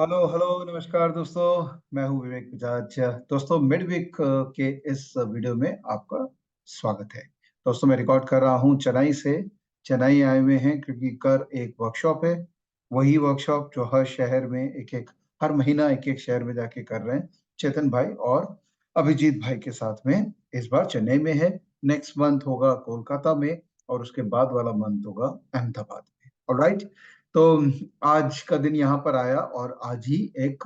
Hello hello नमस्कार दोस्तों। मैं हूं विवेक बजाज। दोस्तों मिड वीक के इस वीडियो में आपका स्वागत है। दोस्तों मैं रिकॉर्ड कर रहा हूं चेन्नई से। चेन्नई आए हुए हैं क्योंकि कर एक वर्कशॉप है। वही वर्कशॉप जो हर शहर में हर महीना एक एक शहर में जाके कर रहे हैं। चेतन भाई और अभिजीत भाई के साथ में इस बार चेन्नई में है। नेक्स्ट मंथ होगा कोलकाता में और उसके बाद वाला मंथ होगा अहमदाबाद में। ऑलराइट। तो आज का दिन यहाँ पर आया और आज ही एक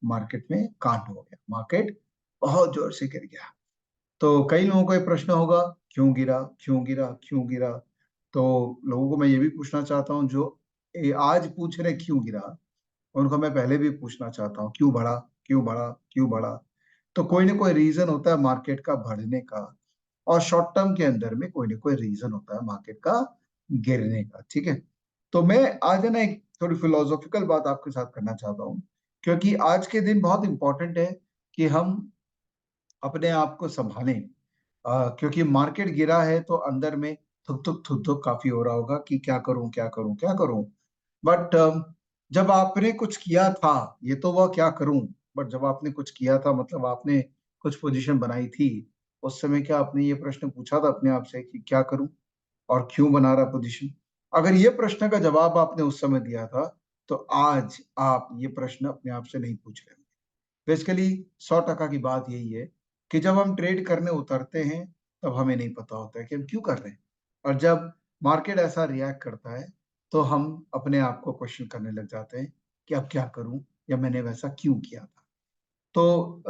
मार्केट में कांड हो गया। मार्केट बहुत जोर से गिर गया। तो कई लोगों को ये प्रश्न होगा, क्यों गिरा, क्यों गिरा, क्यों गिरा। तो लोगों को मैं ये भी पूछना चाहता हूँ जो आज पूछ रहे क्यों गिरा, उनको मैं पहले भी पूछना चाहता हूँ क्यों बढ़ा, क्यों बढ़ा, क्यों बढ़ा। तो कोई ना कोई रीजन होता है मार्केट का बढ़ने का, और शॉर्ट टर्म के अंदर में कोई ना कोई रीजन होता है मार्केट का गिरने का। ठीक है। तो मैं आज है ना एक थोड़ी फिलोसॉफिकल बात आपके साथ करना चाहता हूँ, क्योंकि आज के दिन बहुत इंपॉर्टेंट है कि हम अपने आप को संभालें। क्योंकि मार्केट गिरा है तो अंदर में थुक थुक काफी हो रहा होगा कि क्या करूं, क्या करूं, क्या करूं। बट जब आपने कुछ किया था, ये तो वह क्या करूं, बट जब आपने कुछ किया था मतलब आपने कुछ पोजीशन बनाई थी, उस समय क्या आपने ये प्रश्न पूछा था अपने आप से कि क्या करूं और क्यों बना रहा पोजीशन? अगर ये प्रश्न का जवाब आपने उस समय दिया था, तो आज आप ये प्रश्न अपने आप से नहीं पूछ रहे। बेसिकली 100% की बात यही है कि जब हम ट्रेड करने उतरते हैं, तब हमें नहीं पता होता है कि हम क्यों कर रहे हैं। और जब मार्केट ऐसा रिएक्ट करता है, तो हम अपने आप को क्वेश्चन करने लग जाते हैं कि अब क्या करूं, या मैंने वैसा क्यों किया था। तो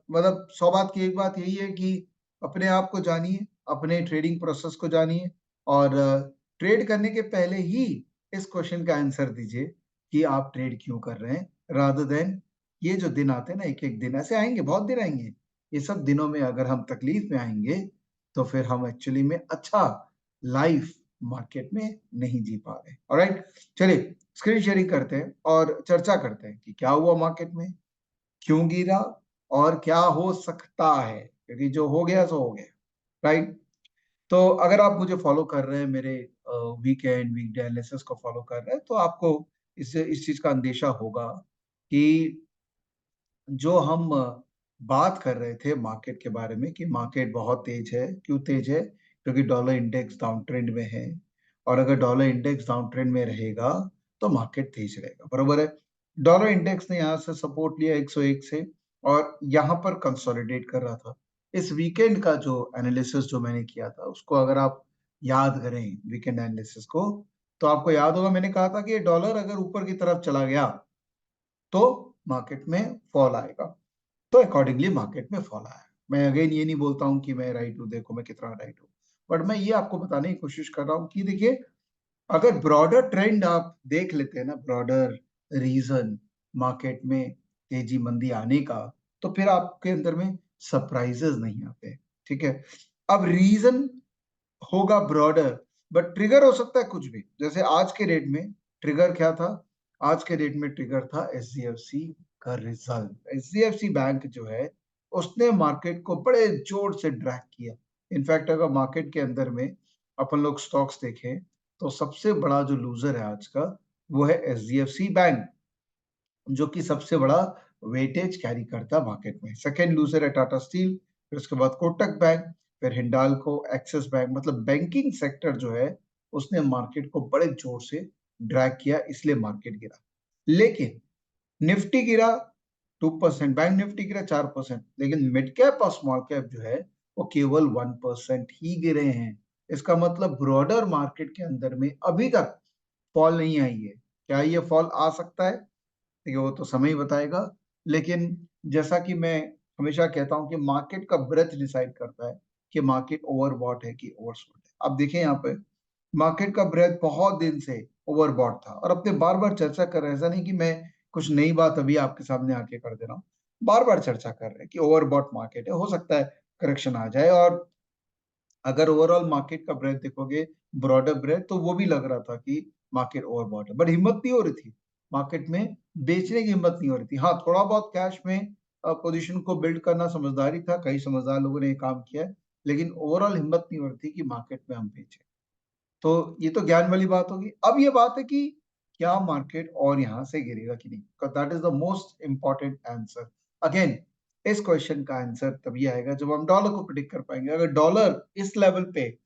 मतलब 100 बात की एक बात यही है कि अपने आप को जानिए, अपने ट्रेडिंग प्रोसेस को जानिए, और ट्रेड करने के पहले ही इस क्वेश्चन का आंसर दीजिए कि आप ट्रेड क्यों कर रहे हैं, रादर देन ये जो दिन आते हैं ना, एक-एक दिन ऐसे आएँगे, बहुत दिन आएँगे। ये सब दिनों में अगर हम तकलीफ में आएँगे, तो फिर हम एक्चुअली में अच्छा लाइफ मार्केट में नहीं जी पा रहे। ऑलराइट? चलिए स्क्रीन शेयरिंग करते हैं और चर्चा करते हैं कि क्या हुआ मार्केट में, क्यों गिरा और क्या हो सकता है, क्योंकि जो हो गया सो हो गया। राइट। तो अगर आप मुझे फॉलो कर रहे हैं, मेरे वीकेंड वीकडे एनालिसिस को फॉलो कर रहे हैं, तो आपको इससे इस चीज का अंदेशा होगा कि जो हम बात कर रहे थे मार्केट के बारे में कि मार्केट बहुत तेज है। क्यों तेज है? क्योंकि डॉलर इंडेक्स डाउन ट्रेंड में है, और अगर डॉलर इंडेक्स डाउन ट्रेंड में रहेगा तो मार्केट तेज रहेगा। बरोबर है। डॉलर इंडेक्स ने यहाँ से सपोर्ट लिया 101 से, और यहाँ पर कंसोलिडेट कर रहा था। इस वीकेंड का जो एनालिसिस जो मैंने किया था, उसको अगर आप याद करें वीकेंड एनालिसिस को, तो आपको याद होगा मैंने कहा था कि ये डॉलर अगर ऊपर की तरफ चला गया तो मार्केट में फॉल आएगा। तो अकॉर्डिंगली मार्केट में फॉल आया। मैं अगेन ये नहीं बोलता हूँ कि मैं राइट हूँ, देखो मैं कितना राइट हूँ। बट मैं ये आपको बताने की कोशिश कर रहा हूँ कि देखिए, अगर ब्रॉडर ट्रेंड आप देख लेते हैं ना, ब्रॉडर रीजन मार्केट में तेजी मंदी आने का, तो फिर आपके अंदर में सरप्राइजेस नहीं आते। ठीक है। अब रीजन होगा ब्रॉडर, बट ट्रिगर हो सकता है कुछ भी। जैसे आज के डेट में ट्रिगर क्या था? आज के डेट में ट्रिगर था एचडीएफसी का रिजल्ट। एचडीएफसी बैंक जो है, उसने मार्केट को बड़े जोर से ड्रैग किया। इनफैक्ट अगर मार्केट के अंदर में अपन लोग स्टॉक्स देखें, तो सबसे बड़ा जो लूजर है आज का, वो है एचडीएफसी बैंक, जो कि सबसे बड़ा वेटेज कैरी करता है मार्केट में। सेकंड लूजर है टाटा स्टील, फिर उसके बाद कोटक बैंक, फिर हिंडाल्को, एक्सिस बैंक। मतलब बैंकिंग सेक्टर जो है, उसने मार्केट को बड़े जोर से ड्रैग किया, इसलिए मार्केट गिरा। लेकिन निफ्टी गिरा 2%, बैंक निफ्टी गिरा 4%, लेकिन मिड कैप और स्मॉल कैप जो है, वो केवल 1% ही गिरे हैं। इसका मतलब ब्रॉडर मार्केट के अंदर में अभी तक फॉल नहीं आई है। क्या ये फॉल आ सकता है? देखिए वो तो समय ही बताएगा। लेकिन जैसा कि मैं हमेशा कहता हूँ कि मार्केट का ब्रेथ डिसाइड करता है कि मार्केट ओवरबॉट है कि ओवरसोल्ड है। अब देखिए यहाँ पे मार्केट का ब्रेथ बहुत दिन से ओवरबॉट था, और अपने बार बार चर्चा कर रहे हैं। ऐसा नहीं कि मैं कुछ नई बात अभी आपके सामने आके कर दे रहा हूँ। बार बार चर्चा कर रहे हैं कि ओवरबॉट मार्केट है, हो सकता है करेक्शन आ जाए। और अगर ओवरऑल मार्केट का ब्रेथ देखोगे, ब्रॉडर ब्रेथ, तो वो भी लग रहा था कि मार्केट ओवरबॉट है, बट हिम्मत नहीं हो रही थी मार्केट में, बेचने की हिम्मत नहीं हो रही थी। हाँ, थोड़ा बहुत कैश में पोजीशन को बिल्ड करना समझदारी था, कई समझदार लोगों ने ये काम किया है, लेकिन ओवरऑल हिम्मत नहीं हो रही थी कि मार्केट में हम बेचें। तो ये तो ज्ञान वाली बात होगी। अब ये बात है कि क्या मार्केट और यहाँ से गिरेगा कि नहीं, that is the most important answer. Again इस क्वेश्चन का आंसर तभी आएगा जब हम डॉलर को प्रिडिक्ट कर पाएंगे। अगर डॉलर इस लेवल पे,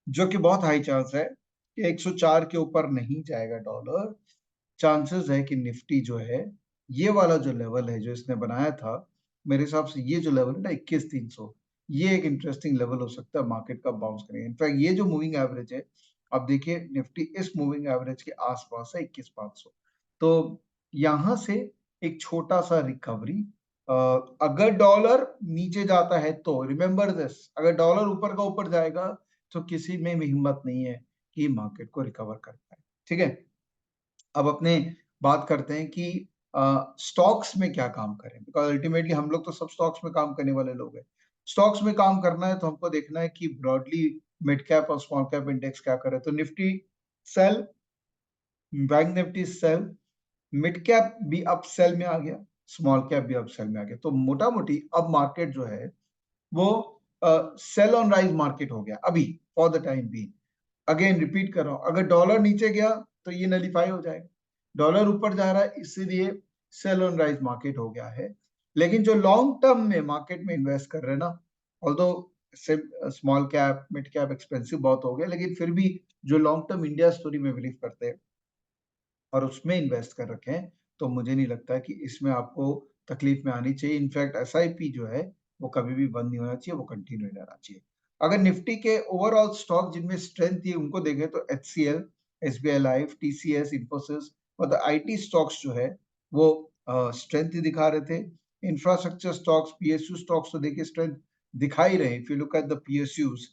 जो कि बहुत हाई चांस है कि 104 के ऊपर नहीं जाएगा डॉलर, चांसेस है कि निफ्टी जो है, ये वाला जो लेवल है जो इसने बनाया था, मेरे हिसाब से ये जो लेवल है ना 21,300, ये एक इंटरेस्टिंग लेवल हो सकता है मार्केट का बाउंस करेगा। इनफैक्ट ये जो मूविंग एवरेज है, अब देखिए निफ्टी इस मूविंग एवरेज के आसपास है 21,500, तो यहां से एक छोटा सा रिकवरी, अगर डॉलर नीचे जाता है तो रिमेंबर दिस, अगर डॉलर ऊपर का ऊपर जाएगा तो किसी में भी हिम्मत नहीं है कि मार्केट को रिकवर कर पाए। ठीक है, अब अपने बात करते हैं कि स्टॉक्स में क्या काम करें, बिकॉज अल्टीमेटली हम लोग तो सब स्टॉक्स में काम करने वाले लोग हैं। स्टॉक्स में काम करना है तो हमको देखना है कि ब्रॉडली मिड कैप और स्मॉल कैप इंडेक्स क्या करे। तो Nifty sell, bank Nifty sell, mid cap भी अप सेल में आ गया, स्मॉल कैप भी अप सेल में आ गया। तो मोटा मोटी अब मार्केट जो है वो सेल ऑन राइज मार्केट हो गया अभी for the time be. Again repeat कर रहा हूं, अगर डॉलर नीचे गया तो ये नलीफाई हो जाएगा, डॉलर ऊपर जा रहा है इसीलिए सेल ऑन राइज मार्केट हो गया है। लेकिन जो लॉन्ग टर्म में मार्केट में इन्वेस्ट कर रहे हैं ना, although small cap mid cap expensive बहुत हो गया, लेकिन फिर भी जो लॉन्ग टर्म इंडिया स्टोरी में बिलीव करते हैं और उसमें इन्वेस्ट कर रखे हैं, तो मुझे नहीं लगता कि इसमें आपको तकलीफ में आनी चाहिए। इनफैक्ट एसआईपी जो है वो कभी भी बंद नहीं होना चाहिए, वो कंटिन्यू रहना चाहिए। अगर निफ्टी के ओवरऑल स्टॉक जिनमें स्ट्रेंथ थी उनको देखें तो HCL, SBI life, TCS, Infosys और द आईटी स्टॉक्स जो है वो स्ट्रेंथ ही दिखा रहे थे। इंफ्रास्ट्रक्चर स्टॉक्स, पीएसयू स्टॉक्स तो देखिए स्ट्रेंथ दिखा ही रहे। If you look at the PSUs,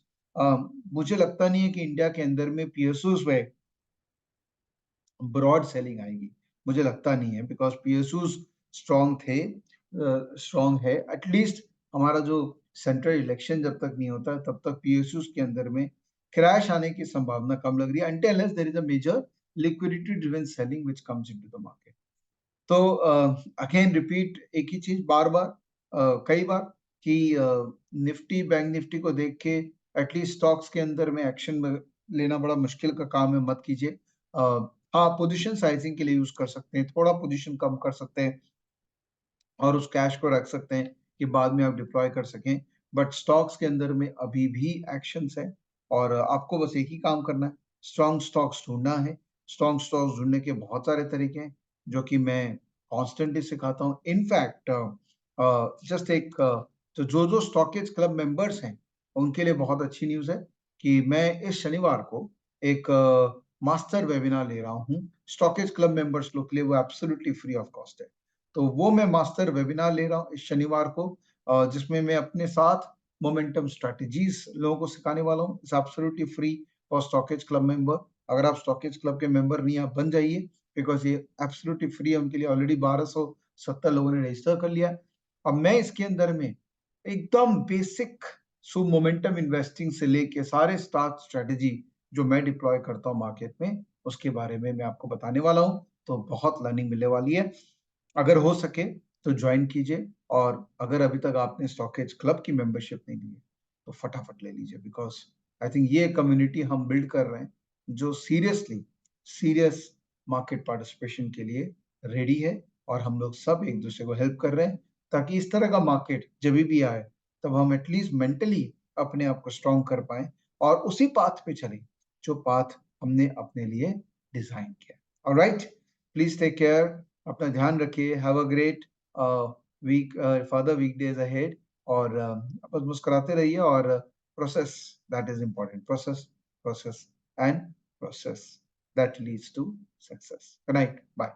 मुझे लगता नहीं है कि इंडिया के अंदर में पीएसयूज में ब्रॉड सेलिंग आएगी, मुझे लगता नहीं है, बिकॉज पीएसयूज स्ट्रॉन्ग थे, स्ट्रॉन्ग है। एटलीस्ट हमारा जो सेंट्रल इलेक्शन जब तक नहीं होता तब तक पीएसयूज के अंदर में क्रैश आने की संभावना कम लग रही है, until unless there is a major liquidity driven selling which comes into the market। तो अगेन रिपीट एक ही चीज बार बार, कई बार, कि निफ्टी बैंक निफ्टी को देख के एटलीस्ट स्टॉक्स के अंदर में एक्शन में लेना बड़ा मुश्किल का काम है, मत कीजिए। हाँ, पोजीशन साइजिंग के लिए यूज कर सकते हैं, थोड़ा पोजीशन कम कर सकते हैं और उस कैश को रख सकते हैं कि बाद में आप डिप्लॉय कर सकें। बट स्टॉक्स के अंदर में अभी भी एक्शंस है और आपको बस एक ही काम करना है, स्ट्रॉन्ग स्टॉक्स ढूंढना है। स्ट्रॉन्ग स्टॉक्स ढूंढने के बहुत सारे तरीके हैं जो कि मैं कॉन्स्टेंटली सिखाता हूँ। इनफैक्ट जस्ट एक तो जो स्टॉकेज क्लब मेंबर्स हैं उनके लिए बहुत अच्छी न्यूज़ है कि मैं इस शनिवार को एक मास्टर वेबिनार ले रहा हूँ स्टॉकेज क्लब मेंबर्स लोग के लिए, वो एब्सोल्युटली फ्री ऑफ कॉस्ट है। तो वो मैं मास्टर वेबिनार ले रहा हूँ इस शनिवार को, जिसमें मैं अपने साथ मोमेंटम स्ट्रेटजीज लोगों को सिखाने वाला हूँ। It's absolutely free for stockage club member. अगर आप स्टॉकेज क्लब के मेंबर नहीं, आप बन जाइए, बिकॉज ये एब्सोल्युटली फ्री है उनके लिए। ऑलरेडी 1270 लोगों ने रजिस्टर कर लिया है। अब मैं इसके अंदर में एकदम बेसिक सो मोमेंटम इन्वेस्टिंग से लेके सारे स्टॉक स्ट्रेटजी जो मैं डिप्लॉय करता हूँ मार्केट में, उसके बारे में मैं आपको बताने वाला हूँ। तो बहुत लर्निंग मिलने वाली है। अगर हो सके तो ज्वाइन कीजिए, और अगर अभी तक आपने स्टॉकेज क्लब की मेंबरशिप नहीं ली है तो फटाफट ले लीजिए, बिकॉज आई थिंक ये कम्युनिटी हम बिल्ड कर रहे हैं जो सीरियसली सीरियस मार्केट पार्टिसिपेशन के लिए रेडी है, और हम लोग सब एक दूसरे को हेल्प कर रहे हैं ताकि इस तरह का मार्केट जब भी आए तब हम एटलीस्ट मेंटली अपने आप को स्ट्रॉन्ग कर पाए और उसी पाथ पे चलें जो पाथ हमने अपने लिए डिजाइन किया। ऑलराइट, प्लीज टेक केयर, अपना ध्यान रखिए, have a great week, further weekdays ahead, और बस मुस्कुराते रहिए और process, that is important, process, process and process that leads to success. Good night, bye.